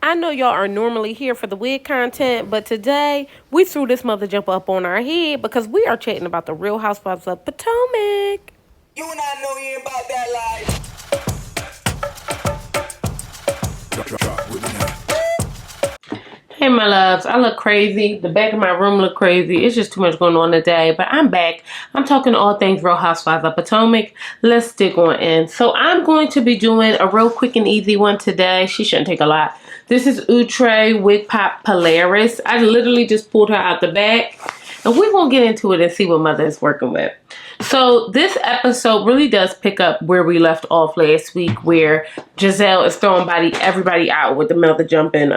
I know y'all are normally here for the wig content, but today we threw this mother jumper up on our head because we are chatting about the Real Housewives of Potomac. You and I know you ain't about that life. Hey my loves, I look crazy. The back of my room look crazy. It's just too much going on today, but I'm back. I'm talking all things Real Housewives of Potomac. Let's dig on in. So I'm going to be doing a real quick and easy one today. She shouldn't take a lot. This is Outre Wig Pop Polaris. I literally just pulled her out the back, and we're going to get into it and see what mother is working with. So this episode really does pick up where we left off last week, where Giselle is throwing everybody out with the mother jumping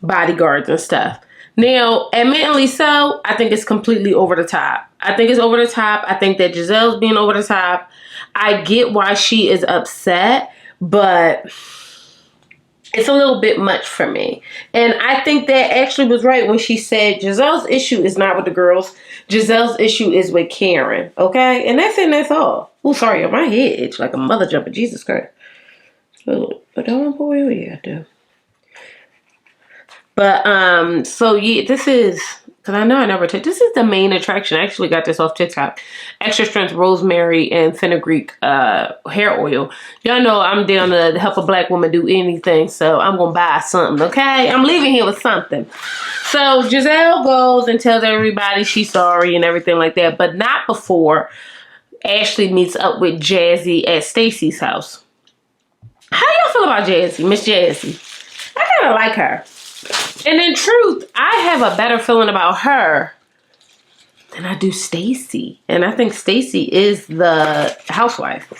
bodyguards and stuff. Now, admittedly so, I think it's completely over the top. I think it's over the top. I think that Giselle's being over the top. I get why she is upset, but it's a little bit much for me. And I think that actually was right when she said Giselle's issue is not with the girls. Giselle's issue is with Karen. Okay? And that's it and that's all. Oh, sorry, my head itch like a mother jumper. Jesus Christ. Oh, but don't want to pull your I do. But, so yeah, this is, because I know I never this is the main attraction. I actually got this off TikTok. Extra strength rosemary and fenugreek hair oil. Y'all know I'm down to help a black woman do anything, so I'm going to buy something, okay? I'm leaving here with something. So Giselle goes and tells everybody she's sorry and everything like that, but not before Ashley meets up with Jazzy at Stacy's house. How y'all feel about Jazzy, Miss Jazzy? I kind of like her. And in truth, I have a better feeling about her than I do Stacy. And I think Stacy is the housewife.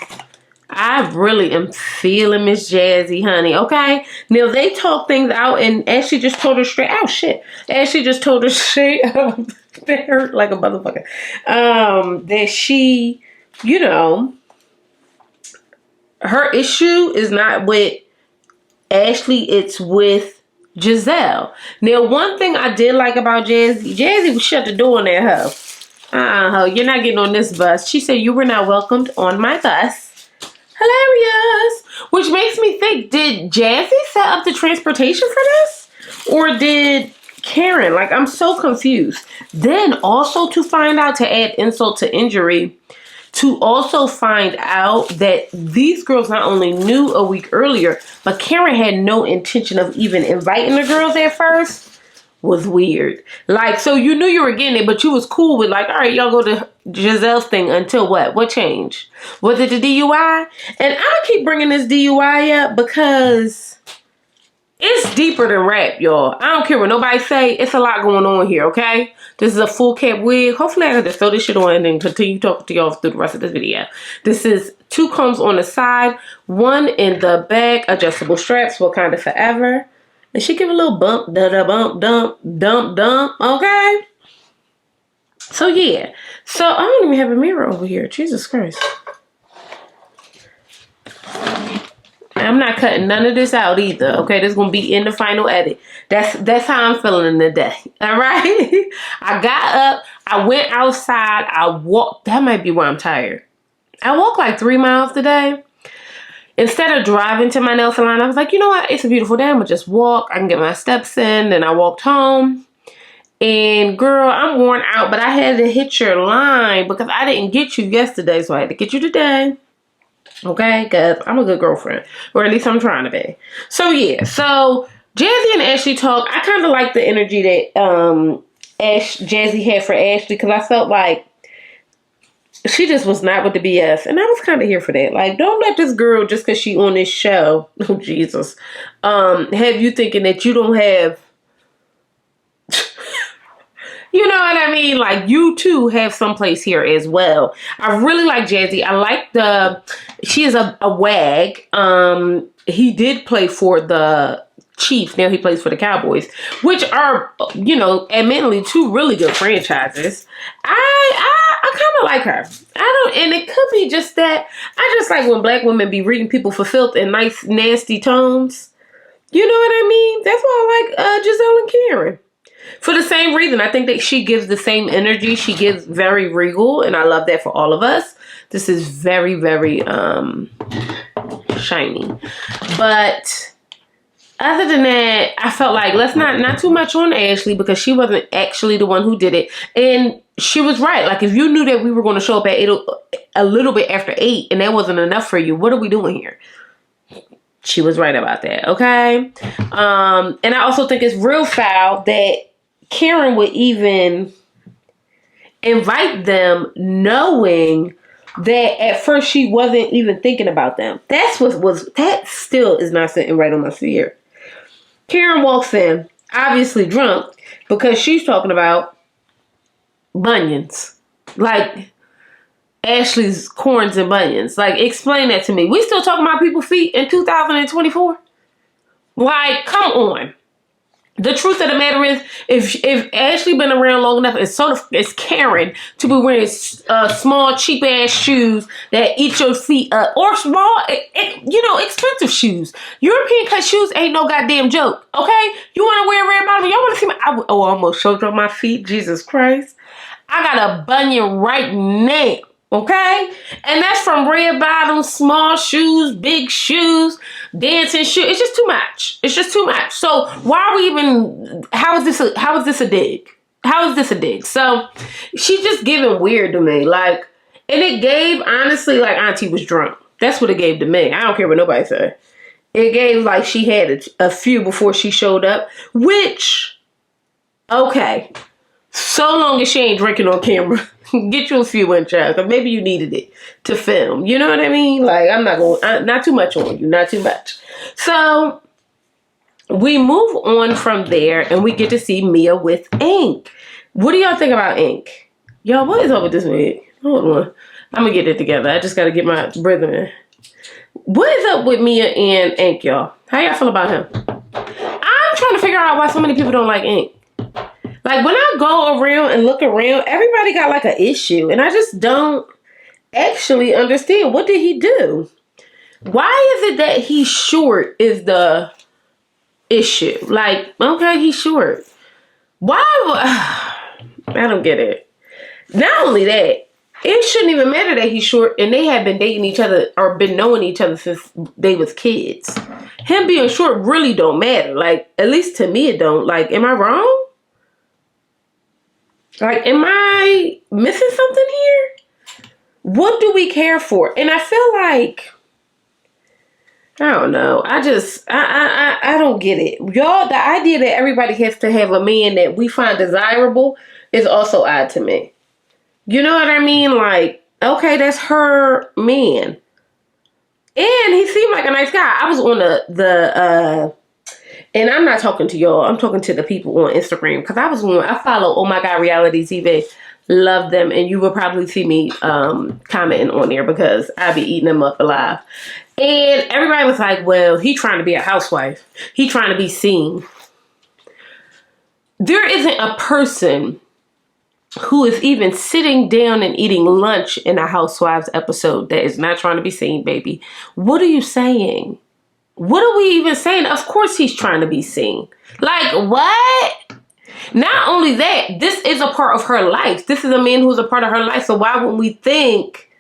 I really am feeling Miss Jazzy, honey. Okay? Now, they talk things out and Ashley just told her straight. Oh, shit. Ashley just told her straight up. That hurt like a motherfucker. That she, you know, her issue is not with Ashley. It's with Giselle. Now, one thing I did like about Jazzy would shut the door on that hoe. You're not getting on this bus. She said you were not welcomed on my bus. Hilarious. Which makes me think, did Jazzy set up the transportation for this? Or did Karen? Like, I'm so confused. Then also to find out, to add insult to injury, to also find out that these girls not only knew a week earlier, but Karen had no intention of even inviting the girls at first, was weird. Like, so you knew you were getting it, but you was cool with like, all right, y'all go to Giselle's thing until what? What changed? Was it the DUI? And I'm gonna keep bringing this DUI up because it's deeper than rap, y'all. I don't care what nobody say. It's a lot going on here, okay? This is a full cap wig. Hopefully I can just throw this shit on and continue talking to y'all through the rest of this video. This is 2 combs on the side, 1 in the back, adjustable straps, Wakanda forever. And she give a little bump, da-da-bump, dump, dump, dump, okay? So yeah. So I don't even have a mirror over here. Jesus Christ. I'm not cutting none of this out either. Okay, this is gonna be in the final edit. That's how I'm feeling today. All right. I got up. I went outside. I walked. That might be why I'm tired. I walked like 3 miles today. Instead of driving to my nail salon, I was like, you know what? It's a beautiful day. I'm gonna just walk. I can get my steps in. Then I walked home. And girl, I'm worn out, but I had to hit your line because I didn't get you yesterday, so I had to get you today. Okay, because I'm a good girlfriend. Or at least I'm trying to be. So, yeah. So, Jazzy and Ashley talk. I kind of like the energy that Jazzy had for Ashley. Because I felt like she just was not with the BS. And I was kind of here for that. Like, don't let this girl, just because she on this show, oh, Jesus, have you thinking that you don't have... You know what I mean? Like, you too have someplace here as well. I really like Jazzy. I like she is a wag. He did play for the Chiefs. Now he plays for the Cowboys, which are, you know, admittedly 2 really good franchises. I kind of like her. And it could be just that I just like when black women be reading people for filth in nice, nasty tones. You know what I mean? That's why I like Giselle and Karen. For the same reason, I think that she gives the same energy. She gives very regal, and I love that for all of us. This is very, very shiny. But Other than that, I felt like let's not too much on Ashley because she wasn't actually the one who did it. And she was right. Like, if you knew that we were going to show up at 8, a little bit after 8, and that wasn't enough for you, what are we doing here? She was right about that, okay? And I also think it's real foul that Karen would even invite them knowing that at first she wasn't even thinking about them. That still is not sitting right on my sphere. Karen walks in, obviously drunk, because she's talking about bunions. Like Ashley's corns and bunions. Like, explain that to me. We still talking about people's feet in 2024? Like, come on. The truth of the matter is, if Ashley been around long enough, it's Karen to be wearing small, cheap ass shoes that eat your feet up, or small, expensive shoes. European cut shoes ain't no goddamn joke. Okay, you want to wear red bottom? Y'all want to see my? I almost showed you my feet. Jesus Christ, I got a bunion right now. Okay? And that's from red bottoms, small shoes, big shoes, dancing shoes. It's just too much. It's just too much. So why are we even, how is this a dig? How is this a dig? So she's just giving weird to me. Like, and it gave, honestly, like Auntie was drunk. That's what it gave to me. I don't care what nobody said. It gave like she had a few before she showed up, which, okay. So long as she ain't drinking on camera, get you a few in, child. Because maybe you needed it to film. You know what I mean? Like, not too much on you. Not too much. So, we move on from there and we get to see Mia with Ink. What do y'all think about Ink? Y'all, what is up with this wig? Hold on. I'm going to get it together. I just got to get my breathing in. What is up with Mia and Ink, y'all? How y'all feel about him? I'm trying to figure out why so many people don't like Ink. Like, when I go around and look around, everybody got like an issue. And I just don't actually understand. What did he do? Why is it that he's short is the issue? Like, okay, he's short. Why? I don't get it. Not only that, it shouldn't even matter that he's short and they have been dating each other or been knowing each other since they was kids. Him being short really don't matter. Like, at least to me it don't. Like, am I wrong? Like, am I missing something here? What do we care for? And I feel like, I don't know. I don't get it. Y'all, the idea that everybody has to have a man that we find desirable is also odd to me. You know what I mean? Like, okay, that's her man. And he seemed like a nice guy. I was on and I'm not talking to y'all. I'm talking to the people on Instagram. Because I follow Oh My God Reality TV. Love them. And you will probably see me commenting on there because I be eating them up alive. And everybody was like, well, he trying to be a housewife. He trying to be seen. There isn't a person who is even sitting down and eating lunch in a Housewives episode that is not trying to be seen, baby. What are you saying? What are we even saying? Of course he's trying to be seen. Like, what? Not only that, this is a part of her life. This is a man who's a part of her life. So why wouldn't we think?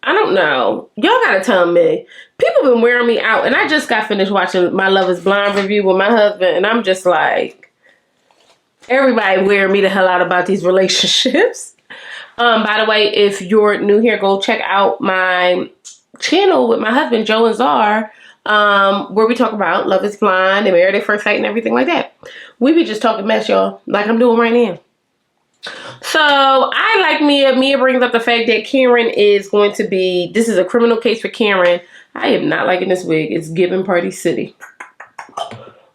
I don't know. Y'all gotta tell me. People been wearing me out. And I just got finished watching my Love is Blind review with my husband. And I'm just like, everybody wearing me the hell out about these relationships. By the way, if you're new here, go check out my channel with my husband, Joe and Czar, where we talk about Love is Blind and Married at First Sight and everything like that. We be just talking mess, y'all, like I'm doing right now. So I like Mia. Mia brings up the fact that Karen is going to be, this is a criminal case for Karen. I am not liking this wig. It's giving Party City.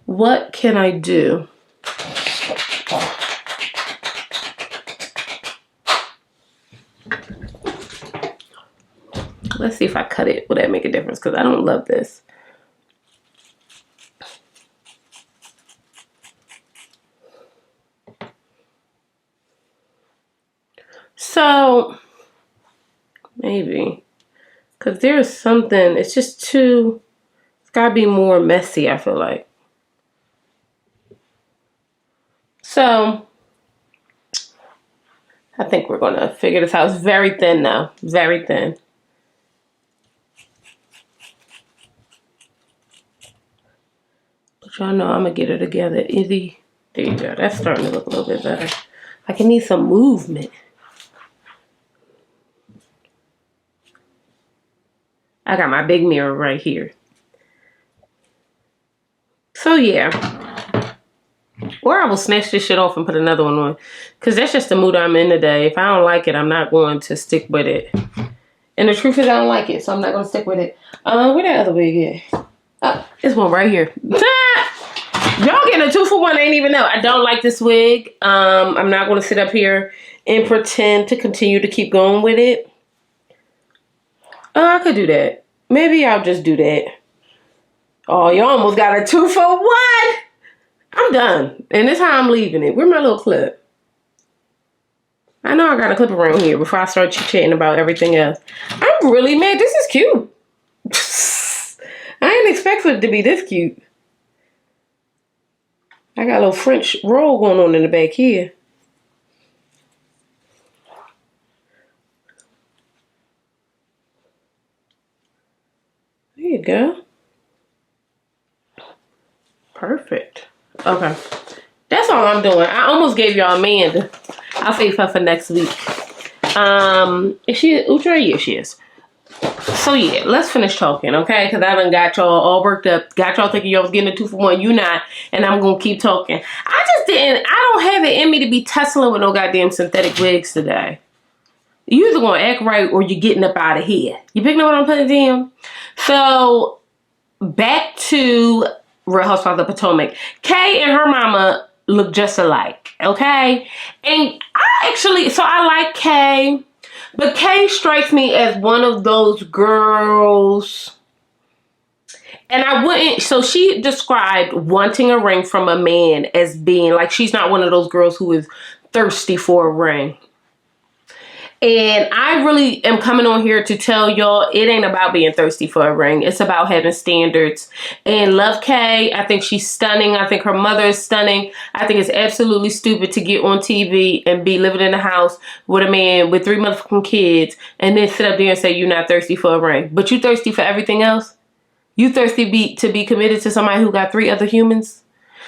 What can I do? Let's see if I cut it. Will that make a difference? Because I don't love this. So, maybe. Because there's something, it's just too, it's got to be more messy, I feel like. So, I think we're going to figure this out. It's very thin now. Very thin. Y'all know I'm going to get it together. Izzy. There you go. That's starting to look a little bit better. Like, it needs some movement. I got my big mirror right here. So, yeah. Or I will snatch this shit off and put another one on. Because that's just the mood I'm in today. If I don't like it, I'm not going to stick with it. And the truth is I don't like it, so I'm not going to stick with it. Where that other wig at? Oh, this one right here. Y'all getting a 2-for-1, I ain't even know. I don't like this wig. I'm not going to sit up here and pretend to continue to keep going with it. I could do that. Maybe I'll just do that. Oh, you almost got a 2-for-1. I'm done. And this is how I'm leaving it. Where's my little clip? I know I got a clip around here before I start chit-chatting about everything else. I'm really mad. This is cute. I didn't expect for it to be this cute. I got a little French roll going on in the back here. There you go. Perfect. Okay. That's all I'm doing. I almost gave y'all Amanda. I'll save her for next week. Is she Outre? Yeah, she is. So yeah, let's finish talking, okay? Because I done got y'all all worked up. Got y'all thinking y'all was getting a 2-for-1. You not. And I'm going to keep talking. I don't have it in me to be tussling with no goddamn synthetic wigs today. You either going to act right or you're getting up out of here. You picking up what I'm putting down? So, back to Real Housewives of Potomac. Kay and her mama look just alike, okay? And I like Kay. But Kay strikes me as one of those girls, and so she described wanting a ring from a man as being, like, she's not one of those girls who is thirsty for a ring. And I really am coming on here to tell y'all it ain't about being thirsty for a ring. It's about having standards. And love Kay. I think she's stunning. I think her mother is stunning. I think it's absolutely stupid to get on TV and be living in a house with a man with 3 motherfucking kids and then sit up there and say you're not thirsty for a ring. But you thirsty for everything else? You thirsty to be committed to somebody who got 3 other humans?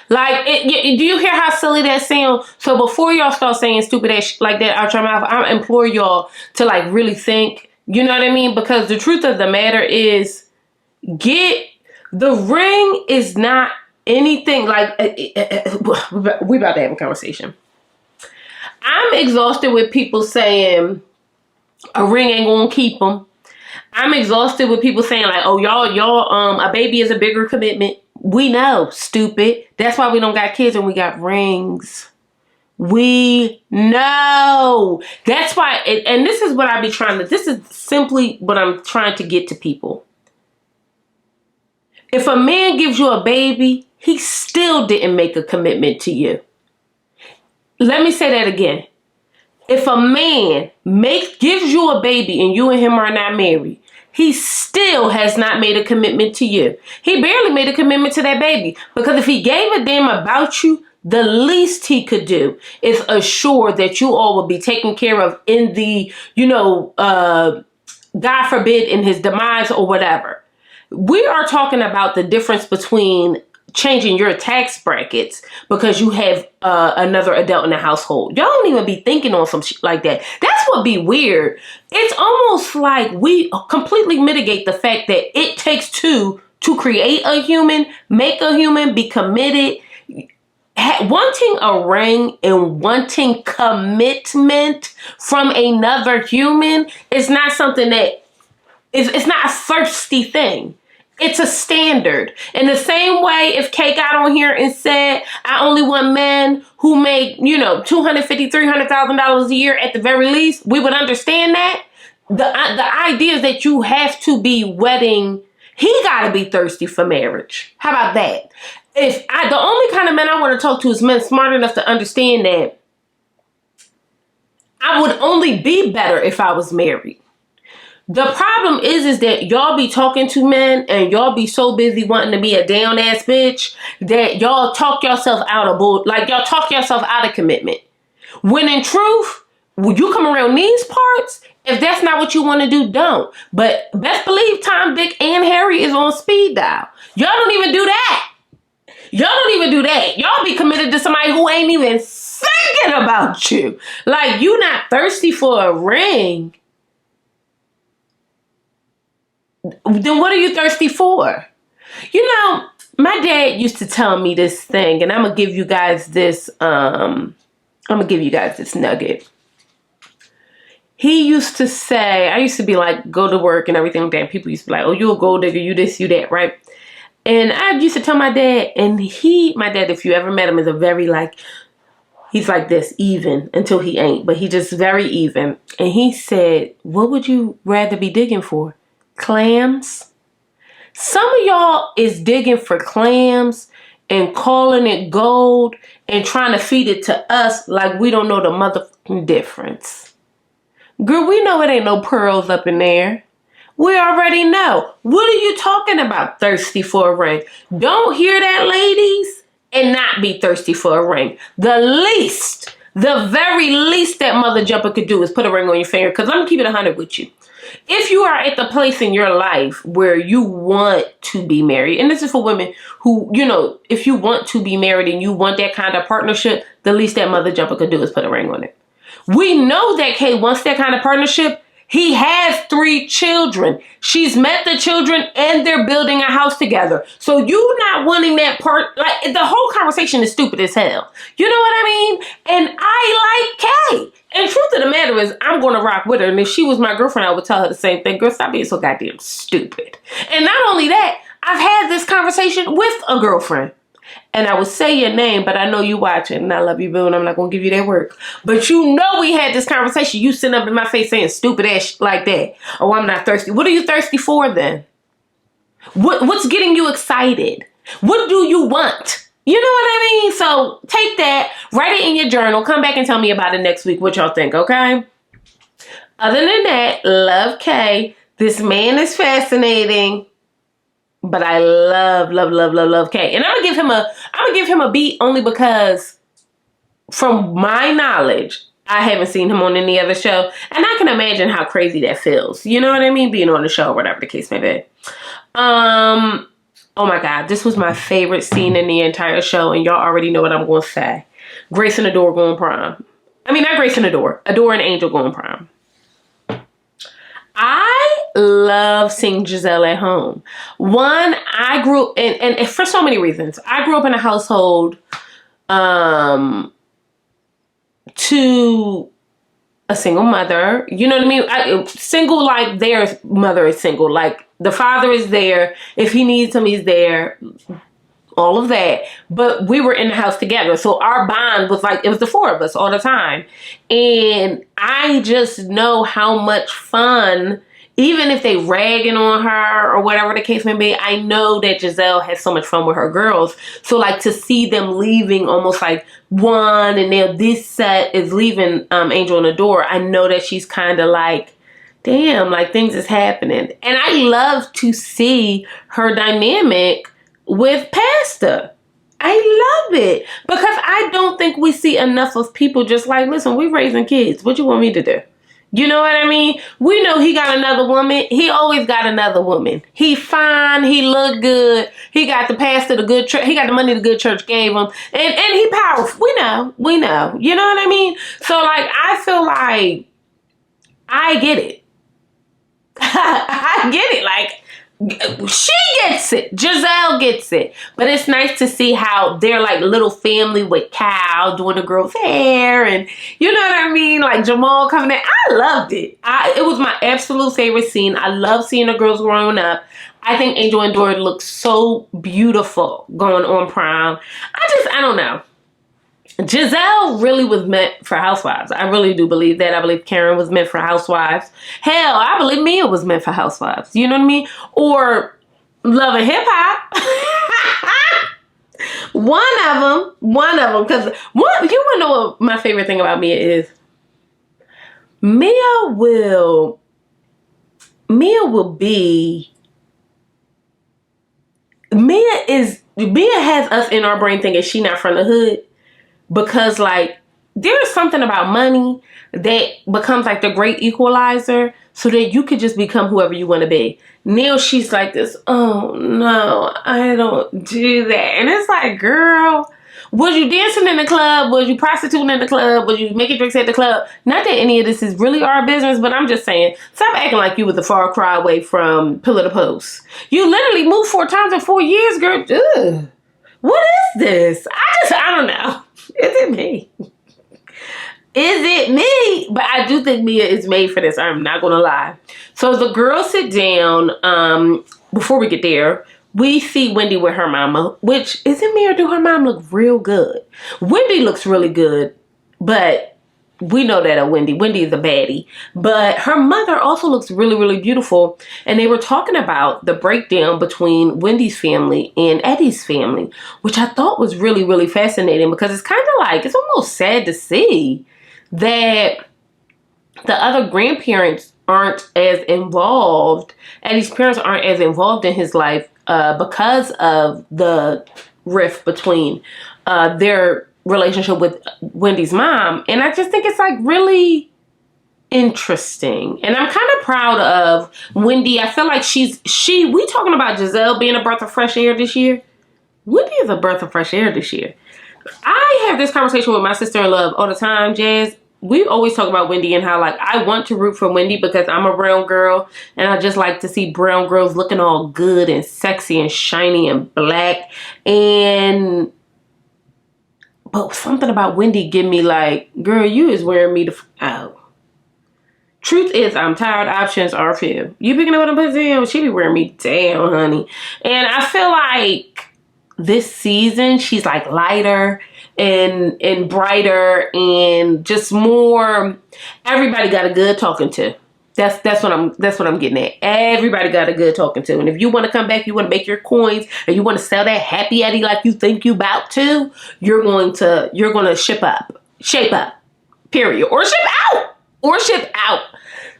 Like, do you hear how silly that sounds? So before y'all start saying stupid ass like that out your mouth, I implore y'all to, like, really think. You know what I mean? Because the truth of the matter is, the ring is not anything. Like, we about to have a conversation. I'm exhausted with people saying a ring ain't gonna keep them. I'm exhausted with people saying, like, oh, y'all, a baby is a bigger commitment. We know, stupid. That's why we don't got kids and we got rings. We know. That's why, and this is what I be trying to, this is simply what I'm trying to get to people. If a man gives you a baby, he still didn't make a commitment to you. Let me say that again. If a man gives you a baby and you and him are not married, he still has not made a commitment to you. He barely made a commitment to that baby. Because if he gave a damn about you, the least he could do is assure that you all will be taken care of in the, God forbid, in his demise or whatever. We are talking about the difference between changing your tax brackets because you have another adult in the household. Y'all don't even be thinking on some shit like that. That's what be weird. It's almost like we completely mitigate the fact that it takes 2 to create a human, make a human, be committed. Wanting a ring and wanting commitment from another human is not something that it's not a thirsty thing. It's a standard. In the same way, if Kay got on here and said, I only want men who make, $250,000, $300,000 a year at the very least, we would understand that. The idea is that you have to be wedding. He got to be thirsty for marriage. How about that? The only kind of men I want to talk to is men smart enough to understand that I would only be better if I was married. The problem is that y'all be talking to men and y'all be so busy wanting to be a down ass bitch that y'all talk yourself out of y'all talk yourself out of commitment. When in truth, when you come around these parts, if that's not what you want to do, don't. But best believe Tom, Dick, and Harry is on speed dial. Y'all don't even do that. Y'all don't even do that. Y'all be committed to somebody who ain't even thinking about you. Like, you not thirsty for a ring. Then what are you thirsty for? You know, my dad used to tell me this thing, and I'm gonna give you guys this nugget. He used to say, I used to be like, go to work and everything like that. People used to be like, oh, you a gold digger, you this, you that, right? And I used to tell my dad, and my dad, if you ever met him, is a very like, he's like this, even, until he ain't, but he just very even. And he said, what would you rather be digging for? Clams? Some of y'all is digging for clams and calling it gold and trying to feed it to us like we don't know the motherfucking difference. Girl, we know it ain't no pearls up in there. We already know. What are you talking about, thirsty for a ring? Don't hear that, ladies, and not be thirsty for a ring. The very least that Mother Jumper could do is put a ring on your finger. Because let me keep it 100 with you. If you are at the place in your life where you want to be married, and this is for women who, you know, if you want to be married and you want that kind of partnership, the least that Mother Jumper could do is put a ring on it. We know that Kay wants that kind of partnership. He has 3 children. She's met the children and they're building a house together. So you not wanting that part, like the whole conversation is stupid as hell. You know what I mean? And I like Kay. And truth of the matter is, I'm going to rock with her. And if she was my girlfriend, I would tell her the same thing. Girl, stop being so goddamn stupid. And not only that, I've had this conversation with a girlfriend. And I would say your name, but I know you watching, and I love you, boo, and I'm not going to give you that work. But you know we had this conversation. You sitting up in my face saying stupid ass shit like that. Oh, I'm not thirsty. What are you thirsty for then? What's getting you excited? What do you want? You know what I mean? So take that, write it in your journal, come back and tell me about it next week, what y'all think, okay? Other than that, love Kay. This man is fascinating. But I love Kay. And I'm gonna give him a beat only because from my knowledge, I haven't seen him on any other show. And I can imagine how crazy that feels. You know what I mean? Being on the show, whatever the case may be. Oh my God, this was my favorite scene in the entire show, and y'all already know what I'm gonna say. Grace and Adore going prom. I mean, not Grace and Adore. Adore and Angel going prom. I love seeing Giselle at home. One, I grew and for so many reasons. I grew up in a household to a single mother. You know what I mean? Single like their mother is single. Like the father is there. If he needs him, he's there. All of that. But we were in the house together. So our bond was like, it was the 4 of us all the time. And I just know how much fun, even if they ragging on her or whatever the case may be, I know that Giselle has so much fun with her girls. So like to see them leaving almost like one, and now this set is leaving Angel and Adore, I know that she's kind of like, damn, like things is happening. And I love to see her dynamic with Pastor. I love it because I don't think we see enough of people just like, listen, we raising kids. What you want me to do? You know what I mean? We know he got another woman. He always got another woman. He fine. He look good. He got the pastor, the good church. He got the money the good church gave him. And he powerful. We know. You know what I mean? So like, I feel like I get it. I get it. Like, she gets it. Giselle gets it. But it's nice to see how they're like little family with Kyle doing the girl's hair, and you know what I mean? Like Jamal coming in. I loved it. It was my absolute favorite scene. I love seeing the girls growing up. I think Angel and Dora look so beautiful going on prom. I don't know. Giselle really was meant for Housewives. I really do believe that. I believe Karen was meant for Housewives. Hell, I believe Mia was meant for Housewives. You know what I mean? Or Love and Hip Hop. One of them. Because you want to know what my favorite thing about Mia is? Mia has us in our brain thinking she not from the hood. Because, like, there's something about money that becomes, like, the great equalizer. so that you could just become whoever you want to be. Now she's like this, oh no, I don't do that. And it's like, girl, was you dancing in the club? Was you prostituting in the club? Was you making drinks at the club? Not that any of this is really our business, but I'm just saying, stop acting like you were the far cry away from Pillar to Post. You literally moved 4 times in 4 years, girl. Ugh. What is this? I don't know. Is it me? Is it me? But I do think Mia is made for this. I'm not going to lie. So the girls sit down. Before we get there, we see Wendy with her mama, which isn't me, or do her mom look real good? Wendy looks really good, but we know that Wendy is a baddie. But her mother also looks really, really beautiful. And they were talking about the breakdown between Wendy's family and Eddie's family, which I thought was really, really fascinating, because it's kind of like, it's almost sad to see that the other grandparents aren't as involved. Eddie's parents aren't as involved in his life because of the rift between their relationship with Wendy's mom. And I just think it's like really interesting. And I'm kind of proud of Wendy. I feel like we talking about Giselle being a breath of fresh air this year. Wendy is a breath of fresh air this year. I have this conversation with my sister-in-law all the time, Jazz. We always talk about Wendy and how, like, I want to root for Wendy because I'm a brown girl, and I just like to see brown girls looking all good and sexy and shiny and black. But something about Wendy give me like, girl, you is wearing me out. Truth is, I'm tired. Options are few. You picking up what I'm putting down? She be wearing me down, honey. And I feel like this season she's like lighter and brighter and just more. Everybody got a good talking to. That's what I'm getting at. Everybody got a good talking to. And if you want to come back, you want to make your coins, and you want to sell that happy Eddie like you think you about to, you're going to shape up, period, or ship out.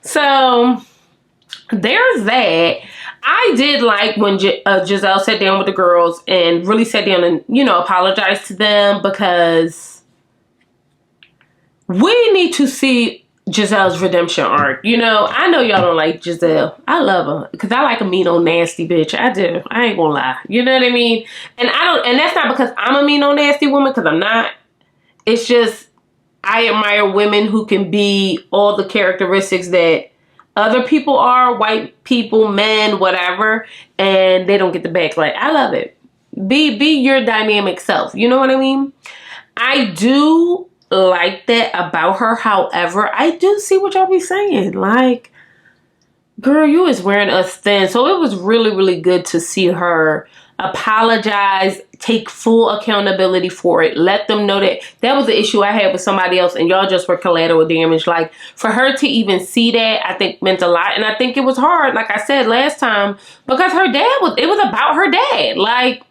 So there's that. I did like when Giselle sat down with the girls and really sat down and, apologized to them, because we need to see Giselle's redemption arc. I know y'all don't like Giselle. I love her because I like a mean old nasty bitch. I do. I ain't gonna lie. You know what I mean? And that's not because I'm a mean old nasty woman, because I'm not. It's just I admire women who can be all the characteristics that other people are, white people, men, whatever, and they don't get the backlash. I love it. Be your dynamic self. You know what I mean? I do like that about her. However, I do see what y'all be saying. Like, girl, you is wearing us thin. So it was really, really good to see her apologize, take full accountability for it, let them know that was the issue I had with somebody else and y'all just were collateral damage. Like, for her to even see that, I think meant a lot. And I think it was hard, like I said last time, because it was about her dad. Like,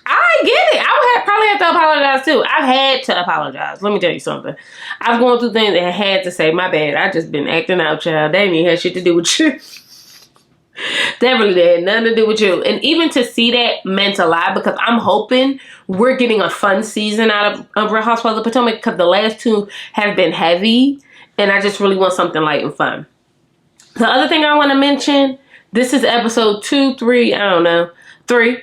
I get it. I would probably have to apologize too. I've had to apologize. Let me tell you something. I've gone through things and had to say, my bad. I just been acting out, child. That ain't even had shit to do with you. That really had nothing to do with you. And even to see that meant a lot, because I'm hoping we're getting a fun season out of Real Housewives of Potomac, because the last 2 have been heavy and I just really want something light and fun. The other thing I want to mention, this is episode 2, 3, I don't know, 3.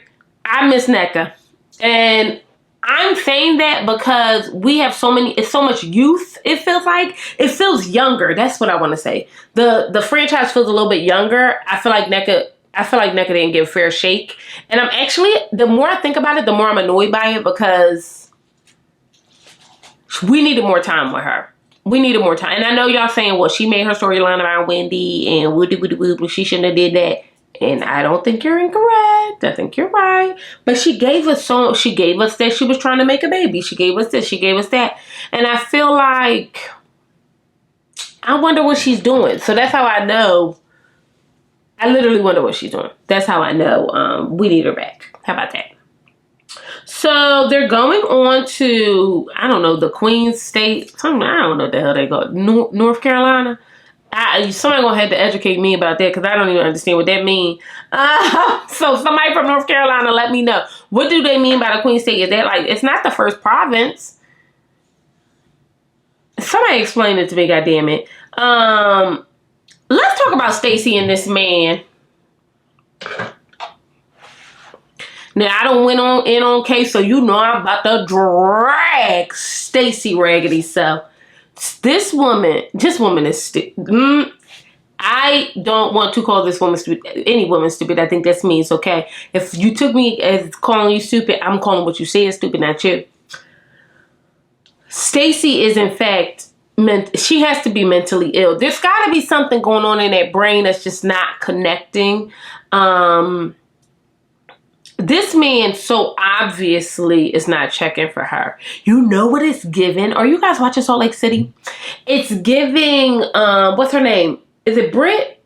I miss NECA. And I'm saying that because we have it's so much youth, it feels like. It feels younger. That's what I want to say. The franchise feels a little bit younger. I feel like NECA didn't get a fair shake. And I'm actually, the more I think about it, the more I'm annoyed by it, because we needed more time with her. We needed more time. And I know y'all saying, well, she made her storyline around Wendy and woody, she shouldn't have did that. And I don't think you're incorrect. I think you're right. But she gave us that she was trying to make a baby. She gave us this. She gave us that. And I feel like, I wonder what she's doing. So that's how I know. I literally wonder what she's doing. That's how I know we need her back. How about that? So they're going on to, I don't know, the Queen's State. I don't know what the hell they go. North Carolina. Somebody gonna have to educate me about that, because I don't even understand what that means. So somebody from North Carolina, let me know. What do they mean by the Queen State? Is that like, it's not the first province? Somebody explain it to me, goddammit. let's talk about Stacey and this man. Now, I don't went on case, so you know I'm about to drag Stacey raggedy self. This woman is I don't want to call this woman stupid, any woman stupid. I think that's me. It's okay. If you took me as calling you stupid, I'm calling what you say is stupid, not you. Stacey is, in fact, she has to be mentally ill. There's got to be something going on in that brain that's just not connecting. This man so obviously is not checking for her. You know what it's giving? Are you guys watching Salt Lake City? It's giving, what's her name? Is it Britt?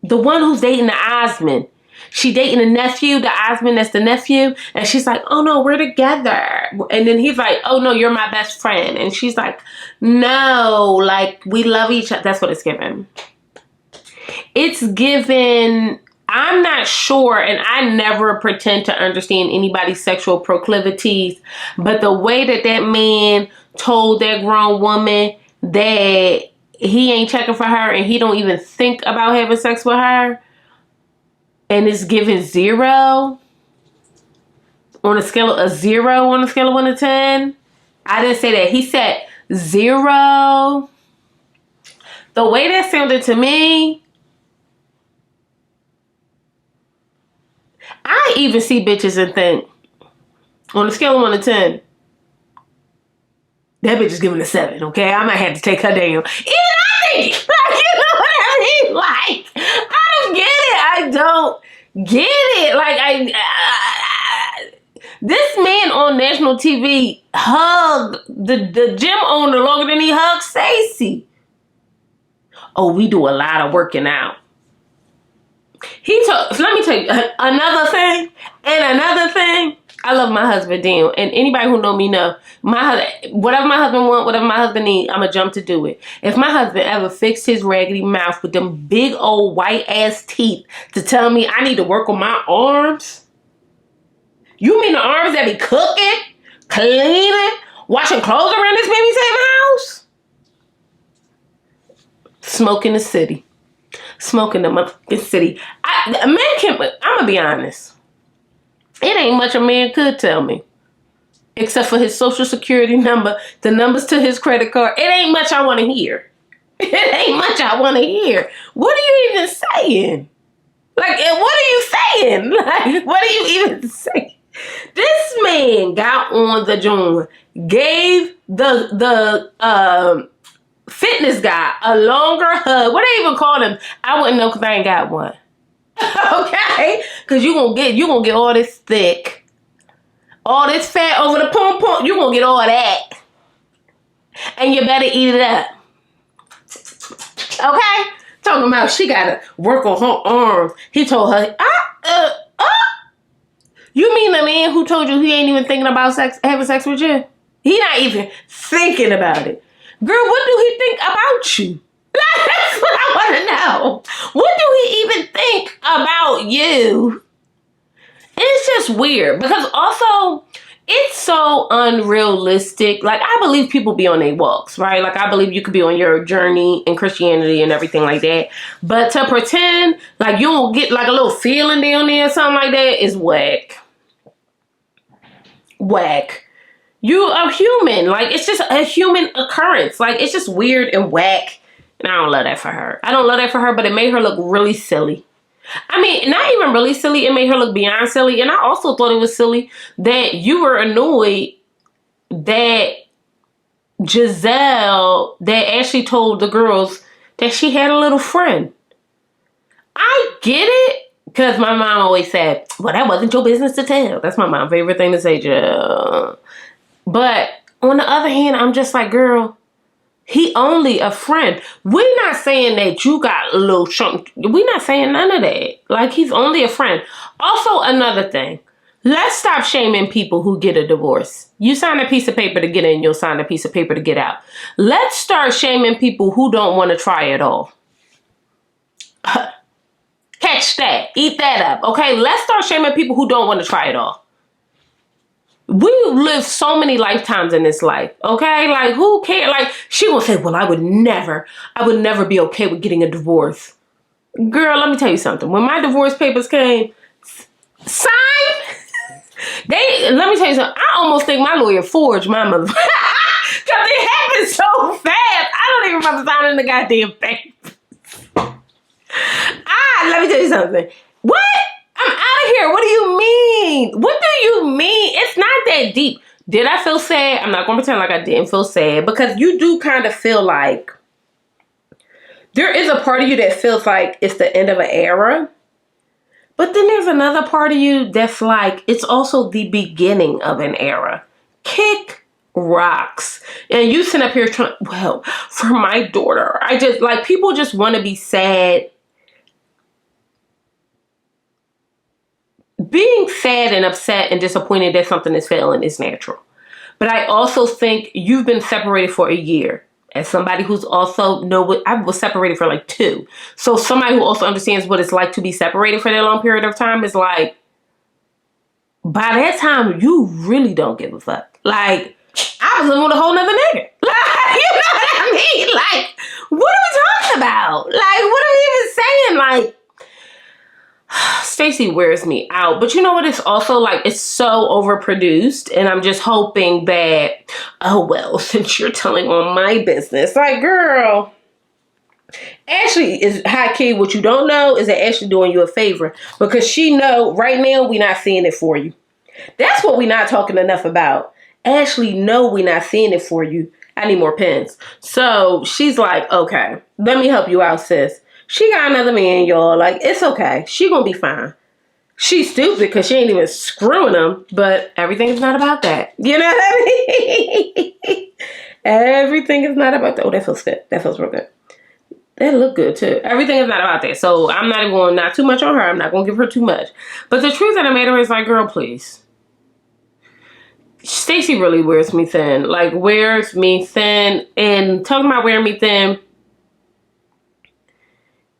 The one who's dating the Osmond. She dating the nephew, the Osmond that's the nephew. And she's like, oh no, we're together. And then he's like, oh no, you're my best friend. And she's like, no, like we love each other. That's what it's giving. It's given, I'm not sure, and I never pretend to understand anybody's sexual proclivities, but the way that man told that grown woman that he ain't checking for her and he don't even think about having sex with her, and it's given 0 on a scale of 1 to 10. I didn't say that. He said 0. The way that sounded to me, I even see bitches and think, on a scale of 1 to 10, that bitch is giving a 7, okay? I might have to take her down. Even I think, like, you know what I mean? Like, I don't get it. I don't get it. Like, this man on national TV hugged the gym owner longer than he hugged Stacey. Oh, we do a lot of working out. Let me tell you another thing. I love my husband, Dan. And anybody who know me know, whatever my husband want, whatever my husband need, I'ma jump to do it. If my husband ever fixed his raggedy mouth with them big old white ass teeth to tell me I need to work on my arms, you mean the arms that be cooking, cleaning, washing clothes around this baby's house? Smoking the city. Smoking the motherfucking city. I'm gonna be honest. It ain't much a man could tell me. Except for his social security number, the numbers to his credit card. It ain't much I want to hear. It ain't much I want to hear. What are you even saying? Like, what are you saying? Like, what are you even saying? This man got on the joint, gave the fitness guy a longer hug. What they even call him? I wouldn't know because I ain't got one. Okay? Because you gonna get all this thick, all this fat over the pom-pom. You gonna get all that. And you better eat it up. Okay? Talking about she gotta work on her arms. He told her, you mean the man who told you he ain't even thinking about having sex with you? He not even thinking about it. Girl, what do he think about you? That's what I want to know. What do he even think about you? It's just weird because also it's so unrealistic. Like, I believe people be on their walks, right? Like, I believe you could be on your journey in Christianity and everything like that. But to pretend like you don't get like a little feeling down there or something like that is whack. Whack. You are human. Like, it's just a human occurrence. Like, it's just weird and whack. And I don't love that for her. I don't love that for her, but it made her look really silly. I mean, not even really silly. It made her look beyond silly. And I also thought it was silly that you were annoyed that Giselle, that Ashley told the girls that she had a little friend. I get it. Because my mom always said, well, that wasn't your business to tell. That's my mom's favorite thing to say, Jill. But on the other hand, I'm just like, girl, he only a friend. We're not saying that you got a little chunk. We're not saying none of that. Like, he's only a friend. Also, another thing. Let's stop shaming people who get a divorce. You sign a piece of paper to get in, you'll sign a piece of paper to get out. Let's start shaming people who don't want to try it all. Catch that. Eat that up. Okay, let's start shaming people who don't want to try it all. we live so many lifetimes in this life, okay? Like, who cares? Like, she gonna say, well, I would never be okay with getting a divorce. Girl, let me tell you something. When my divorce papers came, signed, let me tell you something. I almost think my lawyer forged my mother. Because it happened so fast. I don't even remember signing the goddamn papers. Let me tell you something. What? I'm out of here. What do you mean? What do you mean? It's not that deep. Did I feel sad? I'm not going to pretend like I didn't feel sad, because you do kind of feel like there is a part of you that feels like it's the end of an era. But then there's another part of you that's like, it's also the beginning of an era. Kick rocks. And you sit up here trying, well, for my daughter, I just, like, people just want to be sad. Being sad and upset and disappointed that something is failing is natural. But I also think you've been separated for a year. As somebody who's also, I was separated for like 2. So somebody who also understands what it's like to be separated for that long period of time is like, by that time, you really don't give a fuck. Like, I was living with a whole nother nigga. Like, you know what I mean? Like, what are we talking about? Like, what are we even saying? Like, Stacey wears me out. But you know what? It's also like, it's so overproduced. And I'm just hoping that, oh, well, since you're telling on my business, like, girl, Ashley is high key. What you don't know is that Ashley doing you a favor, because she know right now we not seeing it for you. That's what we not talking enough about. Ashley know we not seeing it for you. I need more pens. So she's like, okay, let me help you out, sis. She got another man, y'all. Like, it's okay. She gonna be fine. She's stupid because she ain't even screwing him, but everything is not about that. You know what I mean? Everything is not about that. Oh, that feels good. That feels real good. That look good too. Everything is not about that. So I'm not even going, not too much on her. I'm not going to give her too much. But the truth of the matter is, like, girl, please. Stacey really wears me thin. Like, wears me thin. And talking about wearing me thin,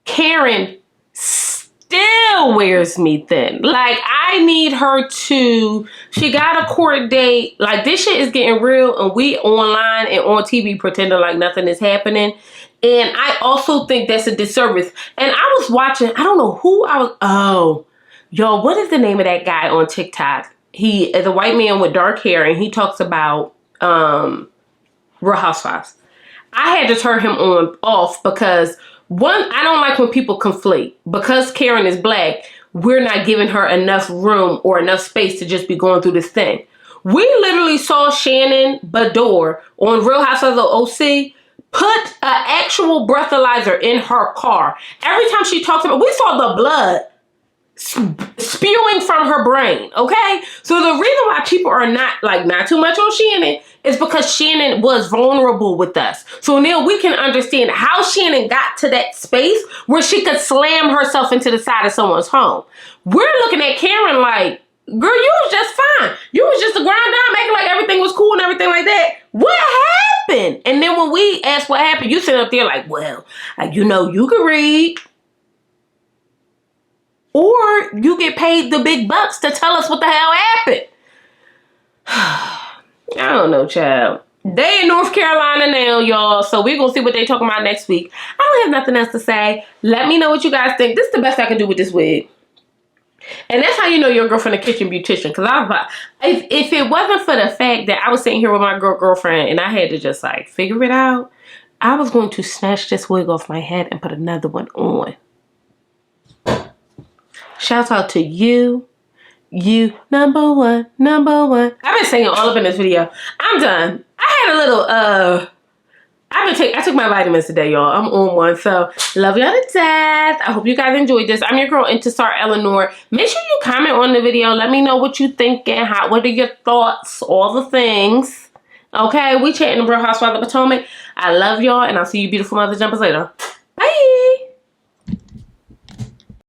Karen still wears me thin. Like, I need her to, she got a court date. Like, this shit is getting real, and we online and on TV pretending like nothing is happening. And I also think that's a disservice. And I was watching, I don't know who I was, oh, yo, what is the name of that guy on TikTok? He is a white man with dark hair, and he talks about Real Housewives. I had to turn him off because, one, I don't like when people conflate. Because Karen is black, we're not giving her enough room or enough space to just be going through this thing. We literally saw Shannon Bador on Real Housewives of OC put an actual breathalyzer in her car. Every time she talks about, we saw the blood spewing from her brain, okay? So the reason why people are not too much on Shannon is because Shannon was vulnerable with us. So now we can understand how Shannon got to that space where she could slam herself into the side of someone's home. We're looking at Karen like, girl, you was just fine. You was just a grind down, making like everything was cool and everything like that. What happened? And then when we ask what happened, you sit up there like, well, you know, you can read. Or you get paid the big bucks to tell us what the hell happened. I don't know, child. They in North Carolina now, y'all. So we're going to see what they talking about next week. I don't have nothing else to say. Let me know what you guys think. This is the best I can do with this wig. And that's how you know your girlfriend a kitchen beautician. Because if it wasn't for the fact that I was sitting here with my girlfriend and I had to just like figure it out, I was going to snatch this wig off my head and put another one on. Shout out to you. You number one. I've been singing all up in this video. I'm done. I had a little I took my vitamins today, y'all. I'm on one. So love y'all to death. I hope you guys enjoyed this. I'm your girl Intisar Eleanor. Make sure you comment on the video. Let me know what you thinking. What are your thoughts? All the things. Okay, we chatting the Real Housewives of Potomac. I love y'all, and I'll see you beautiful mother jumpers later.